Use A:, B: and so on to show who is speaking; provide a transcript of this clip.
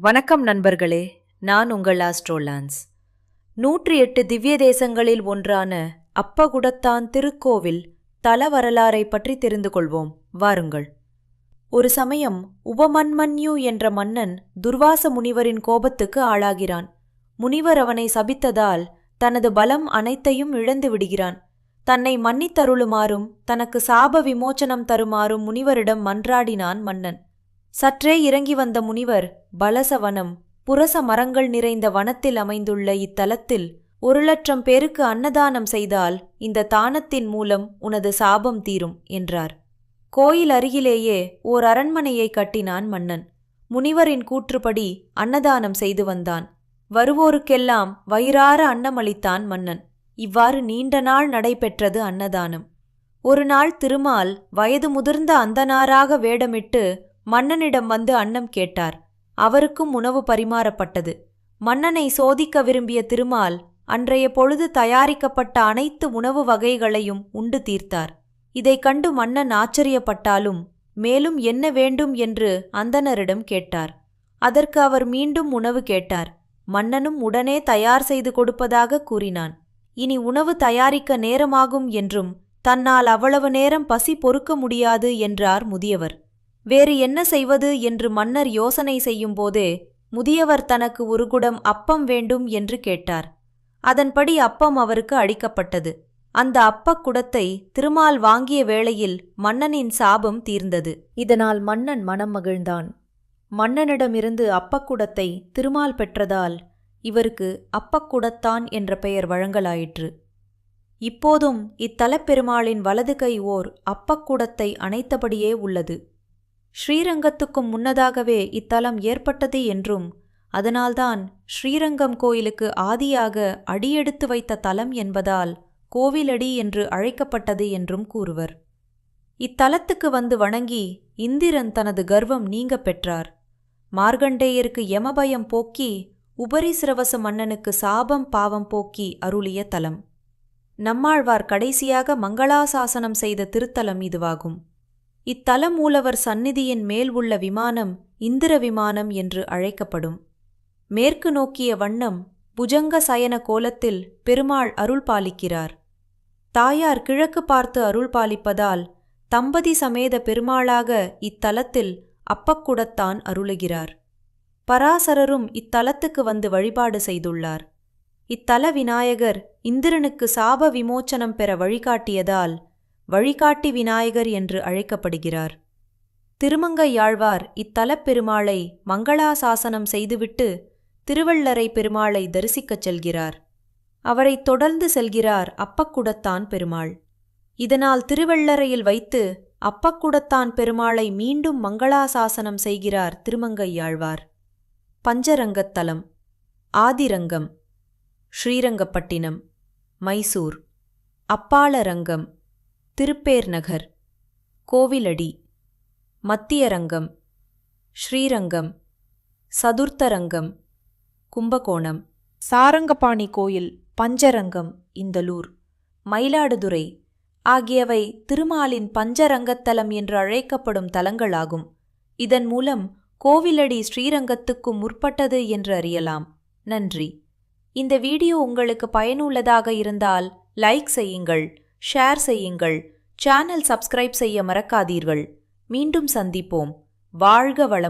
A: வணக்கம் நண்பர்களே, நான் உங்கள் ஆஸ்ட்ரோலான்ஸ். 108 திவ்ய தேசங்களில் ஒன்றான அப்பகுடத்தான் திருக்கோவில் தல வரலாறை பற்றி தெரிந்து கொள்வோம். வாருங்கள். ஒரு சமயம் உபமன்மன்யு என்ற மன்னன் துர்வாச முனிவரின் கோபத்துக்கு ஆளாகிறான். முனிவர் அவனை சபித்ததால் தனது பலம் அனைத்தையும் இழந்து விடுகிறான். தன்னை மன்னித்தருளுமாறும் தனக்கு சாப விமோச்சனம் தருமாறும் முனிவரிடம் மன்றாடினான் மன்னன். சற்றே இறங்கி வந்த முனிவர் பலசவனம், புரச மரங்கள் நிறைந்த வனத்தில் அமைந்துள்ள இத்தலத்தில் 1,00,000 பேருக்கு அன்னதானம் செய்தால் இந்த தானத்தின் மூலம் உனது சாபம் தீரும் என்றார். கோயில் அருகிலேயே ஓர் அரண்மனையை கட்டினான் மன்னன். முனிவரின் கூற்றுப்படி அன்னதானம் செய்து வந்தான். வருவோருக்கெல்லாம் வயிறார அன்னமளித்தான் மன்னன். இவ்வாறு நீண்ட நாள் நடைபெற்றது அன்னதானம். ஒரு நாள் திருமால் வயது முதிர்ந்த அந்தனாராக வேடமிட்டு மன்னனிடம் வந்து அன்னம் கேட்டார். அவருக்கும் உணவு பரிமாறப்பட்டது. மன்னனை சோதிக்க விரும்பிய திருமால் அன்றைய பொழுது தயாரிக்கப்பட்ட அனைத்து உணவு வகைகளையும் உண்டு தீர்த்தார். இதைக் கண்டு மன்னன் ஆச்சரியப்பட்டாலும் மேலும் என்ன வேண்டும் என்று அந்தணரிடம் கேட்டார். அதற்கு அவர் மீண்டும் உணவு கேட்டார். மன்னனும் உடனே தயார் செய்து கொடுப்பதாக கூறினான். இனி உணவு தயாரிக்க நேரமாகும் என்றும் தன்னால் அவ்வளவு நேரம் பசி பொறுக்க முடியாது என்றார் முதியவர். வேறு என்ன செய்வது என்று மன்னர் யோசனை செய்யும்போதே முதியவர் தனக்கு ஒரு குடம் அப்பம் வேண்டும் என்று கேட்டார். அதன்படி அப்பம் அவருக்கு அளிக்கப்பட்டது. அந்த அப்பக்குடத்தை திருமால் வாங்கிய வேளையில் மன்னனின் சாபம் தீர்ந்தது. இதனால் மன்னன் மனம் மகிழ்ந்தான். மன்னனிடமிருந்து அப்பக்குடத்தை திருமால் பெற்றதால் இவருக்கு அப்பக்குடத்தான் என்ற பெயர் வழங்கலாயிற்று. இப்போதும் இத்தலப்பெருமாளின் வலது கை ஓர் அப்பக்குடத்தை அணைத்தபடியே உள்ளது. ஸ்ரீரங்கத்துக்கும் முன்னதாகவே இத்தலம் ஏற்பட்டது என்றும் அதனால்தான் ஸ்ரீரங்கம் கோயிலுக்கு ஆதியாக அடியெடுத்து வைத்த தலம் என்பதால் கோவிலடி என்று அழைக்கப்பட்டது என்றும் கூறுவர். இத்தலத்துக்கு வந்து வணங்கி இந்திரன் தனது கர்வம் நீங்க பெற்றார். மார்கண்டேயருக்கு யமபயம் போக்கி உபரிசிரவச மன்னனுக்கு சாபம் பாவம் போக்கி அருளிய தலம். நம்மாழ்வார் கடைசியாக மங்களாசாசனம் செய்த திருத்தலம் இதுவாகும். இத்தல மூலவர் சந்நிதியின் மேல் உள்ள விமானம் இந்திர விமானம் என்று அழைக்கப்படும். மேற்கு நோக்கிய வண்ணம் புஜங்க சயன கோலத்தில் பெருமாள் அருள் பாலிக்கிறார். தாயார் கிழக்கு பார்த்து அருள் பாலிப்பதால் தம்பதி சமேத பெருமாளாக இத்தலத்தில் அப்பக்குடத்தான் அருளுகிறார். பராசரரும் இத்தலத்துக்கு வந்து வழிபாடு செய்துள்ளார். இத்தல விநாயகர் இந்திரனுக்கு சாப விமோச்சனம் பெற வழிகாட்டியதால் வழிகாட்டி விநாயகர் என்று அழைக்கப்படுகிறார். திருமங்கையாழ்வார் இத்தலப் பெருமாளை மங்களாசாசனம் செய்துவிட்டு திருவள்ளரை பெருமாளை தரிசிக்கச் செல்கிறார். அவரைத் தொடர்ந்து செல்கிறார் அப்பக்குடத்தான் பெருமாள். இதனால் திருவள்ளரையில் வைத்து அப்பக்குடத்தான் பெருமாளை மீண்டும் மங்களாசாசனம் செய்கிறார் திருமங்கையாழ்வார். பஞ்சரங்கத்தலம், ஆதிரங்கம், ஸ்ரீரங்கப்பட்டினம், மைசூர், அப்பாளரங்கம், திருப்பேர்நகர், கோவிலடி, மத்தியரங்கம், ஸ்ரீரங்கம், சதுர்த்தரங்கம், கும்பகோணம், சாரங்கபாணி கோயில், பஞ்சரங்கம், இந்தலூர், மயிலாடுதுறை ஆகியவை திருமாலின் பஞ்சரங்கத்தலம் என்று அழைக்கப்படும் தலங்களாகும். இதன் மூலம் கோவிலடி ஸ்ரீரங்கத்துக்கும் முற்பட்டது என்று அறியலாம். நன்றி. இந்த வீடியோ உங்களுக்கு பயனுள்ளதாக இருந்தால் லைக் செய்யுங்கள், ஷேர் செய்யுங்கள், சேனல் சப்ஸ்கிரைப் செய்ய மறக்காதீர்கள். மீண்டும் சந்திப்போம். வாழ்க வளம்.